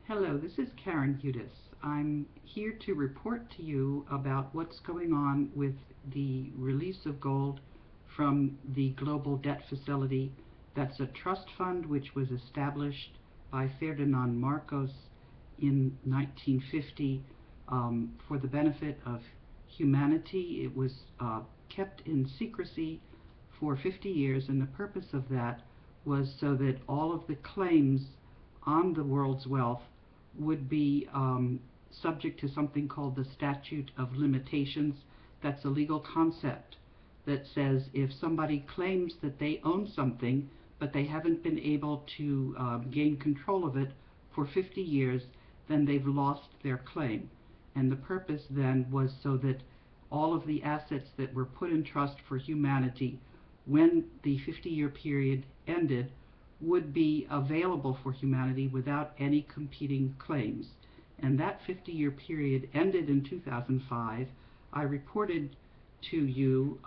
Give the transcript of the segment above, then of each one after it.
Hello, this is Karin Judas. I'm here to report to you about what's going on with the release of gold from the Global Debt Facility. That's a trust fund which was established by Ferdinand Marcos in 1950 for the benefit of humanity. It was kept in secrecy for 50 years, and the purpose of that was so that all of the claims on the world's wealth would be subject to something called the statute of limitations. That's a legal concept that says if somebody claims that they own something but they haven't been able to gain control of it for 50 years, then they've lost their claim. And the purpose then was so that all of the assets that were put in trust for humanity when the 50-year period ended would be available for humanity without any competing claims. And that 50-year period ended in 2005. I reported to you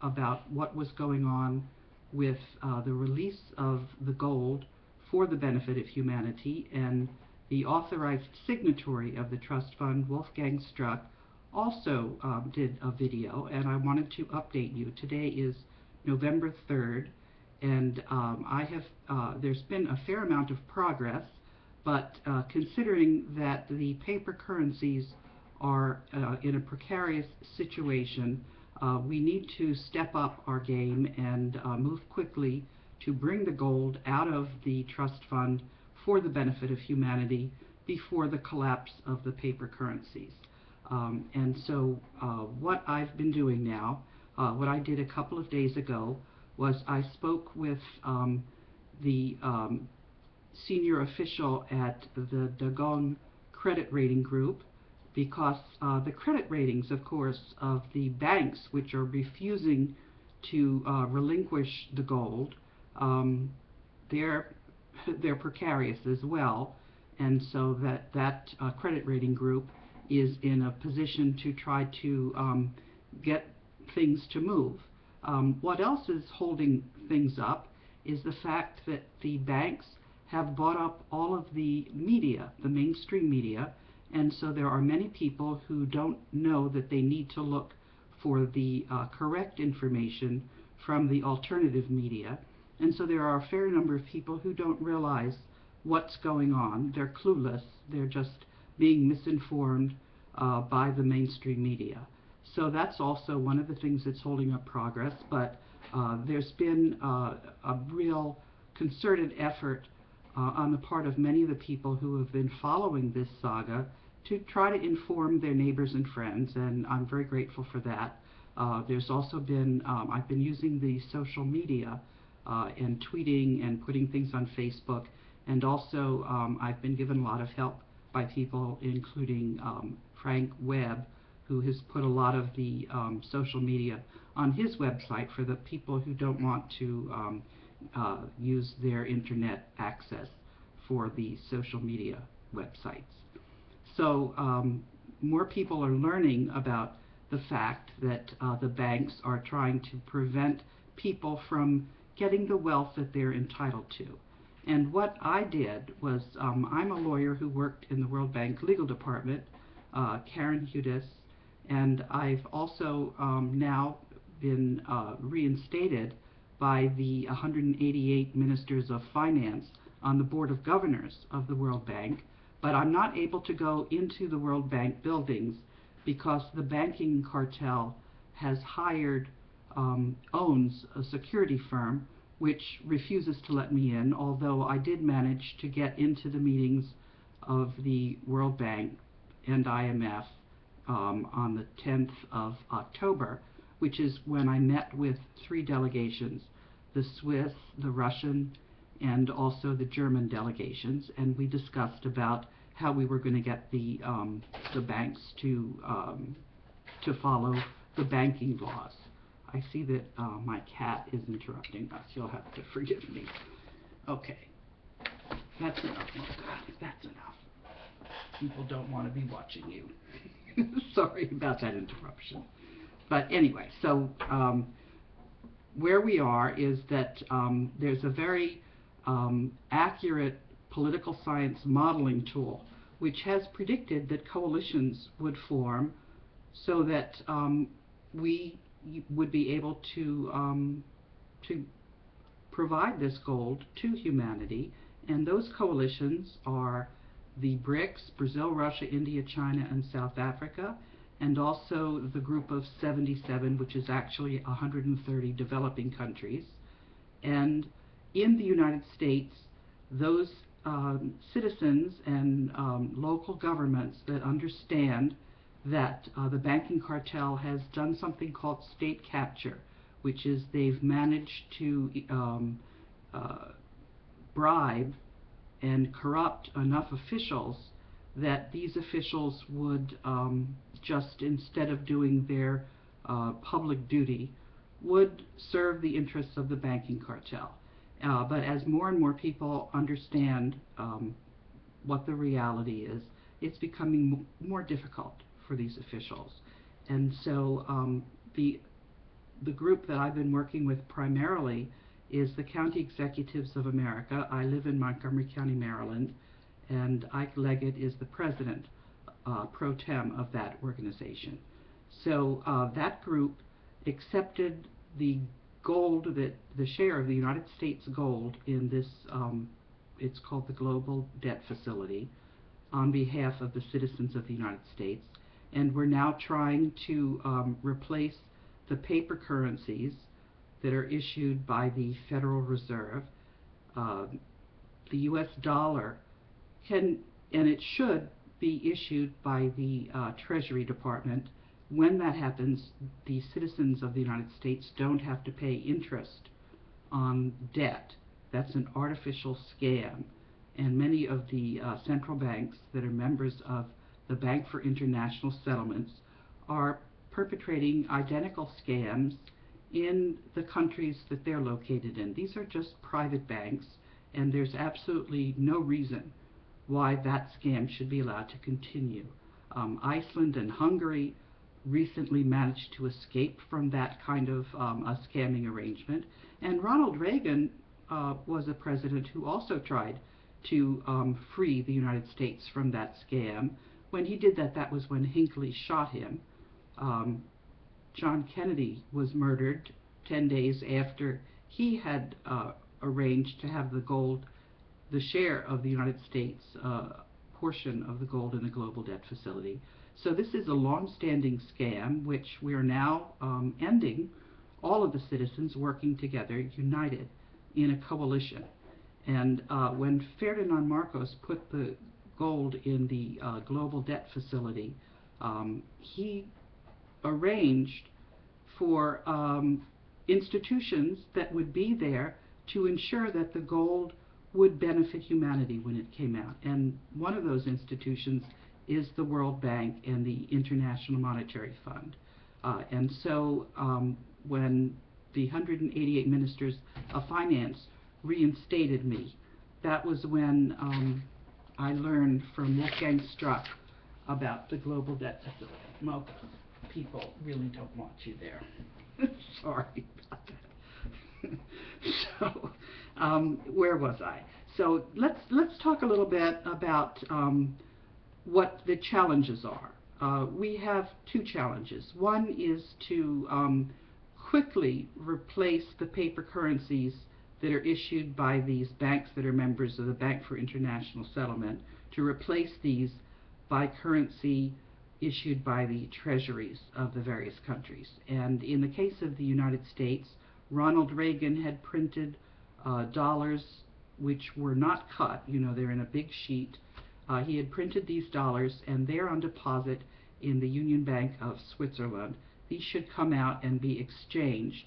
about what was going on with the release of the gold for the benefit of humanity, and the authorized signatory of the trust fund, Wolfgang Struck, also did a video, and I wanted to update you. Today is November 3rd, and there's been a fair amount of progress, but considering that the paper currencies are in a precarious situation, we need to step up our game and move quickly to bring the gold out of the trust fund for the benefit of humanity before the collapse of the paper currencies. And so what I've been doing now, what I did a couple of days ago, was I spoke with the senior official at the Dagon credit rating group, because the credit ratings, of course, of the banks which are refusing to relinquish the gold, they're precarious as well, and so that credit rating group is in a position to try to get things to move. What else is holding things up is the fact that the banks have bought up all of the media, the mainstream media, and so there are many people who don't know that they need to look for the correct information from the alternative media, and so there are a fair number of people who don't realize what's going on. They're clueless. They're just being misinformed by the mainstream media. So that's also one of the things that's holding up progress, but there's been a real concerted effort on the part of many of the people who have been following this saga to try to inform their neighbors and friends, and I'm very grateful for that. There's also been, I've been using the social media and tweeting and putting things on Facebook, and also I've been given a lot of help by people, including Frank Webb, who has put a lot of the social media on his website for the people who don't want to use their internet access for the social media websites. So more people are learning about the fact that the banks are trying to prevent people from getting the wealth that they're entitled to. And what I did was, I'm a lawyer who worked in the World Bank legal department, Karin Judas, and I've also now been reinstated by the 188 ministers of finance on the board of governors of the World Bank, but I'm not able to go into the World Bank buildings because the banking cartel has owns a security firm which refuses to let me in, although I did manage to get into the meetings of the World Bank and IMF on the 10th of October, which is when I met with 3 delegations, the Swiss, the Russian, and also the German delegations, and we discussed about how we were going to get the banks to follow the banking laws. I see that my cat is interrupting us. You'll have to forgive me. Okay, that's enough. Oh God, that's enough. People don't want to be watching you. Sorry about that interruption. But anyway, so where we are is that there's a very accurate political science modeling tool, which has predicted that coalitions would form so that we would be able to provide this gold to humanity. And those coalitions are the BRICS, Brazil, Russia, India, China, and South Africa, and also the group of 77, which is actually 130 developing countries. And in the United States, those citizens and local governments that understand that the banking cartel has done something called state capture, which is they've managed to bribe and corrupt enough officials that these officials would just, instead of doing their public duty, would serve the interests of the banking cartel. But as more and more people understand what the reality is, it's becoming more difficult for these officials. And so the group that I've been working with primarily is the County Executives of America. I live in Montgomery County, Maryland, and Ike Leggett is the president pro tem of that organization. So that group accepted the gold, that the share of the United States gold in this, it's called the Global Debt Facility, on behalf of the citizens of the United States. And we're now trying to replace the paper currencies that are issued by the Federal Reserve. The US dollar can, and it should, be issued by the Treasury Department. When that happens, the citizens of the United States don't have to pay interest on debt. That's an artificial scam. And many of the central banks that are members of the Bank for International Settlements are perpetrating identical scams in the countries that they're located in. These are just private banks, and there's absolutely no reason why that scam should be allowed to continue. Iceland and Hungary recently managed to escape from that kind of a scamming arrangement, and Ronald Reagan was a president who also tried to free the United States from that scam. When he did that, that was when Hinckley shot him. John Kennedy was murdered 10 days after he had arranged to have the gold, the share of the United States portion of the gold in the global debt facility. So this is a long-standing scam which we are now ending, all of the citizens working together, united in a coalition. And when Ferdinand Marcos put the gold in the global debt facility, he arranged for institutions that would be there to ensure that the gold would benefit humanity when it came out. And one of those institutions is the World Bank and the International Monetary Fund. And so when the 188 ministers of finance reinstated me, that was when I learned from Wolfgang Struck about the global debt facility. Mocha, people really don't want you there. Sorry about that. So, where was I? So let's talk a little bit about what the challenges are. We have two challenges. One is to quickly replace the paper currencies that are issued by these banks that are members of the Bank for International Settlement, to replace these by currency issued by the treasuries of the various countries. And in the case of the United States, Ronald Reagan had printed dollars which were not cut. You know, they're in a big sheet. He had printed these dollars, and they're on deposit in the Union Bank of Switzerland. These should come out and be exchanged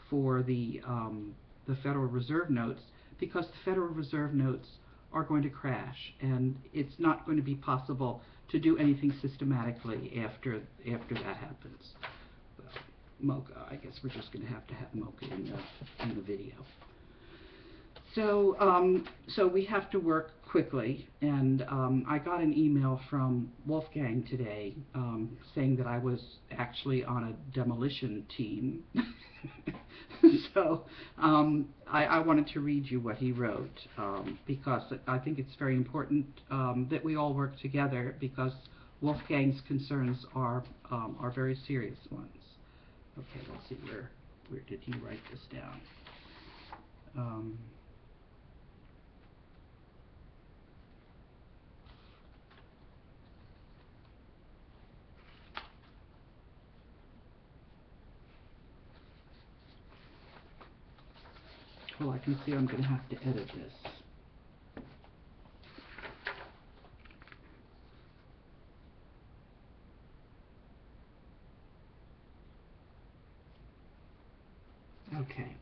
for the Federal Reserve notes, because the Federal Reserve notes are going to crash, and it's not going to be possible to do anything systematically after that happens. Well, Mocha, I guess we're just going to have Mocha in the video. So we have to work quickly, and I got an email from Wolfgang today saying that I was actually on a demolition team. So I wanted to read you what he wrote because I think it's very important that we all work together, because Wolfgang's concerns are very serious ones. Okay, let's see, where did he write this down? Well, I can see I'm going to have to edit this. Okay.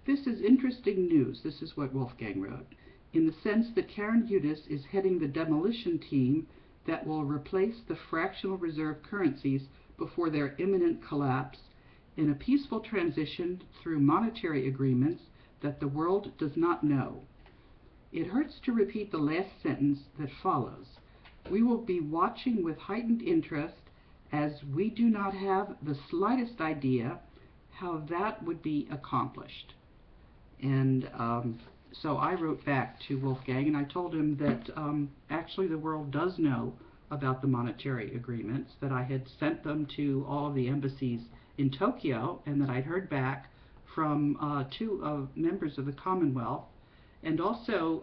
This is interesting news. This is what Wolfgang wrote. In the sense that Karin Judas is heading the demolition team that will replace the fractional reserve currencies before their imminent collapse in a peaceful transition through monetary agreements that the world does not know. It hurts to repeat the last sentence that follows. We will be watching with heightened interest, as we do not have the slightest idea how that would be accomplished. And so I wrote back to Wolfgang and I told him that actually the world does know about the monetary agreements, that I had sent them to all of the embassies in Tokyo, and that I'd heard back from two members of the Commonwealth, and also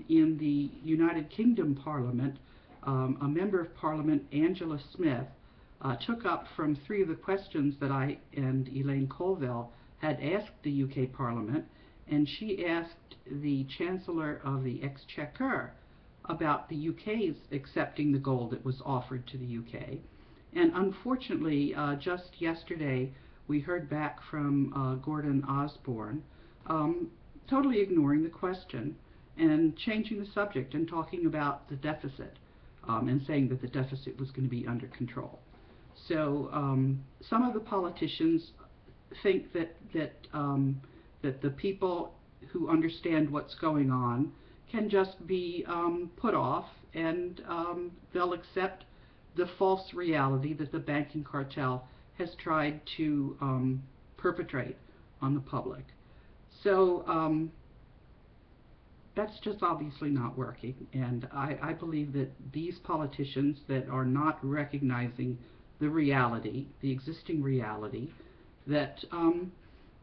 in the United Kingdom Parliament, a member of Parliament, Angela Smith, took up from three of the questions that I and Elaine Colville had asked the UK Parliament, and she asked the Chancellor of the Exchequer about the UK's accepting the gold that was offered to the UK. And unfortunately, just yesterday, we heard back from Gordon Osborne, totally ignoring the question and changing the subject and talking about the deficit, and saying that the deficit was going to be under control. So some of the politicians think that the people who understand what's going on can just be put off, and they'll accept the false reality that the banking cartel has tried to perpetrate on the public. So that's just obviously not working, and I believe that these politicians that are not recognizing the reality, the existing reality, that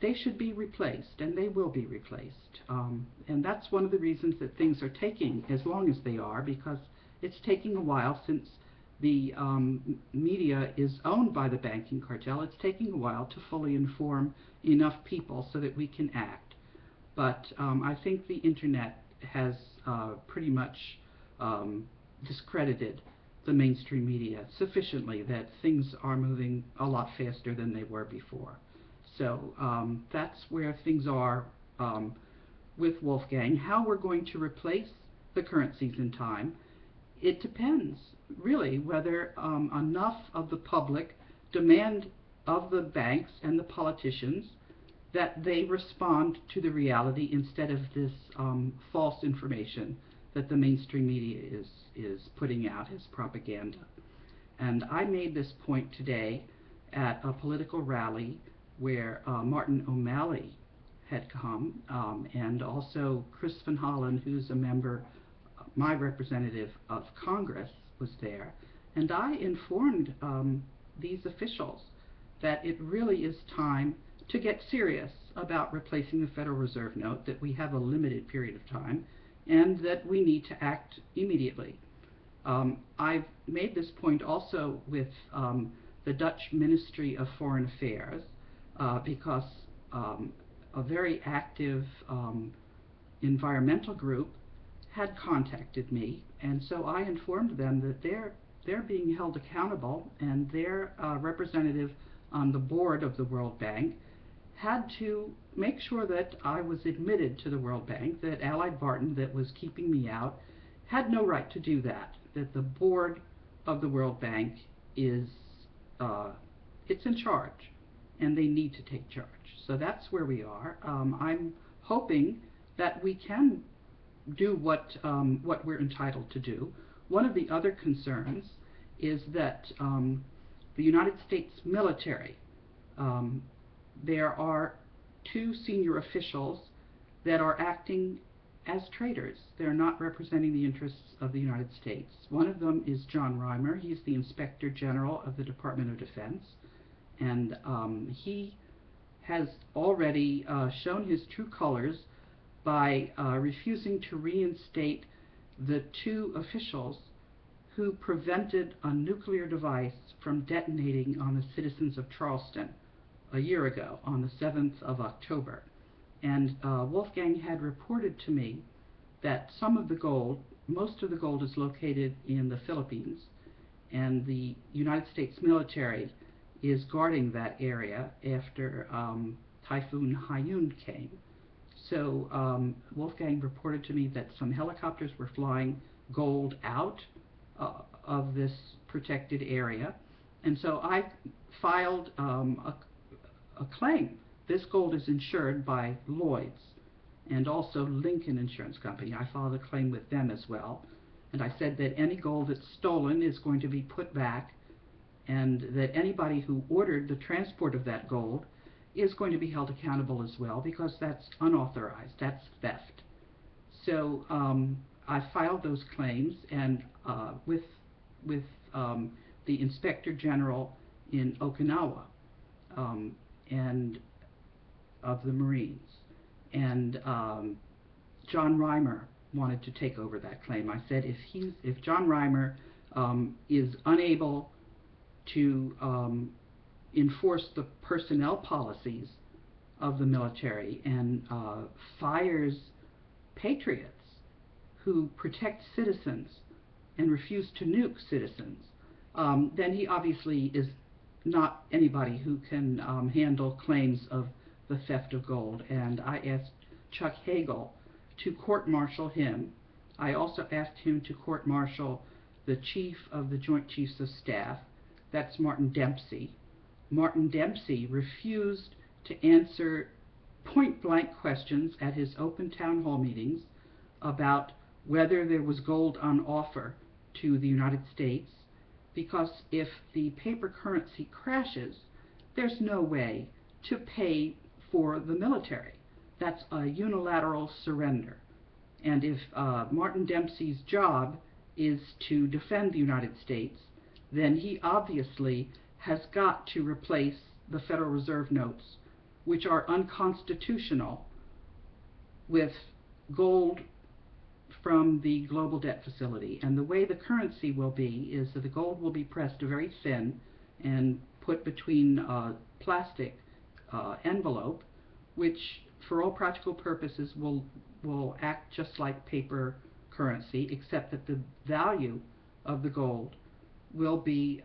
they should be replaced, and they will be replaced. And that's one of the reasons that things are taking as long as they are, because it's taking a while since the media is owned by the banking cartel. It's taking a while to fully inform enough people so that we can act. But I think the internet has pretty much discredited the mainstream media sufficiently that things are moving a lot faster than they were before. So that's where things are with Wolfgang. How we're going to replace the currencies in time, it depends really whether enough of the public demand of the banks and the politicians that they respond to the reality instead of this false information that the mainstream media is putting out as propaganda. And I made this point today at a political rally where Martin O'Malley had come, and also Chris Van Hollen, who's a member, my representative of Congress, was there. And I informed these officials that it really is time to get serious about replacing the Federal Reserve note, that we have a limited period of time, and that we need to act immediately. I've made this point also with the Dutch Ministry of Foreign Affairs, because a very active environmental group had contacted me, and so I informed them that they're being held accountable, and their representative on the board of the World Bank had to make sure that I was admitted to the World Bank, that Allied Barton, that was keeping me out, had no right to do that, that the board of the World Bank is it's in charge, and they need to take charge. So that's where we are. I'm hoping that we can do what we're entitled to do. One of the other concerns is that the United States military, there are two senior officials that are acting as traitors. They're not representing the interests of the United States. One of them is John Reimer. He's the Inspector General of the Department of Defense, and he has already shown his true colors by refusing to reinstate the two officials who prevented a nuclear device from detonating on the citizens of Charleston a year ago, on the 7th of October. And Wolfgang had reported to me that some of the gold, most of the gold is located in the Philippines, and the United States military is guarding that area after Typhoon Haiyan came. So Wolfgang reported to me that some helicopters were flying gold out of this protected area, and so I filed a claim. This gold is insured by Lloyd's and also Lincoln Insurance Company. I filed a claim with them as well, and I said that any gold that's stolen is going to be put back, and that anybody who ordered the transport of that gold is going to be held accountable as well, because that's unauthorized, that's theft. So I filed those claims, and with the Inspector General in Okinawa and of the Marines, and John Reimer wanted to take over that claim. I said if John Reimer is unable to enforce the personnel policies of the military and fires patriots who protect citizens and refuse to nuke citizens, then he obviously is not anybody who can handle claims of the theft of gold. And I asked Chuck Hagel to court-martial him. I also asked him to court-martial the chief of the Joint Chiefs of Staff, that's Martin Dempsey. Martin Dempsey refused to answer point-blank questions at his open town hall meetings about whether there was gold on offer to the United States, because if the paper currency crashes, there's no way to pay for the military. That's a unilateral surrender. And if Martin Dempsey's job is to defend the United States, then he obviously has got to replace the Federal Reserve notes, which are unconstitutional, with gold from the global debt facility. And the way the currency will be is that the gold will be pressed very thin and put between a plastic envelope, which for all practical purposes will act just like paper currency, except that the value of the gold will be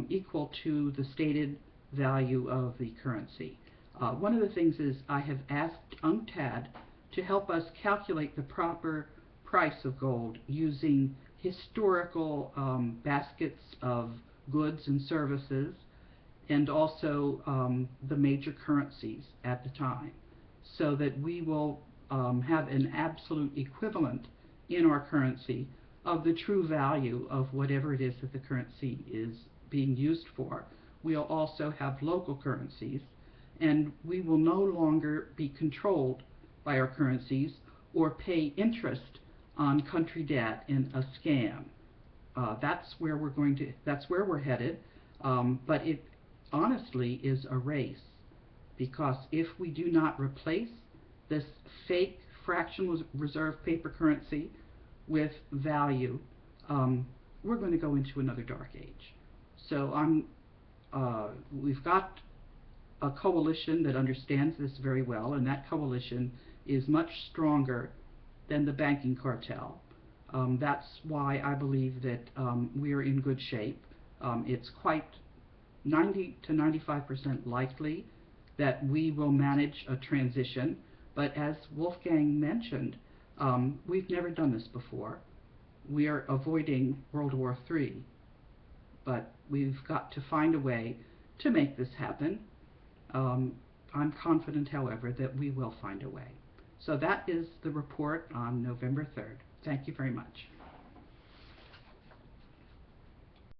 equal to the stated value of the currency. One of the things is I have asked UNCTAD to help us calculate the proper price of gold using historical baskets of goods and services, and also the major currencies at the time, so that we will have an absolute equivalent in our currency of the true value of whatever it is that the currency is being used for. We'll also have local currencies, and we will no longer be controlled by our currencies or pay interest on country debt in a scam. That's where we're headed, but it honestly is a race, because if we do not replace this fake fractional reserve paper currency with value, we're going to go into another dark age. So we've got a coalition that understands this very well, and that coalition is much stronger than the banking cartel. That's why I believe that we are in good shape. It's quite 90 to 95% likely that we will manage a transition, but as Wolfgang mentioned, we've never done this before. We are avoiding World War III, but we've got to find a way to make this happen. I'm confident, however, that we will find a way. So that is the report on November 3rd. Thank you very much.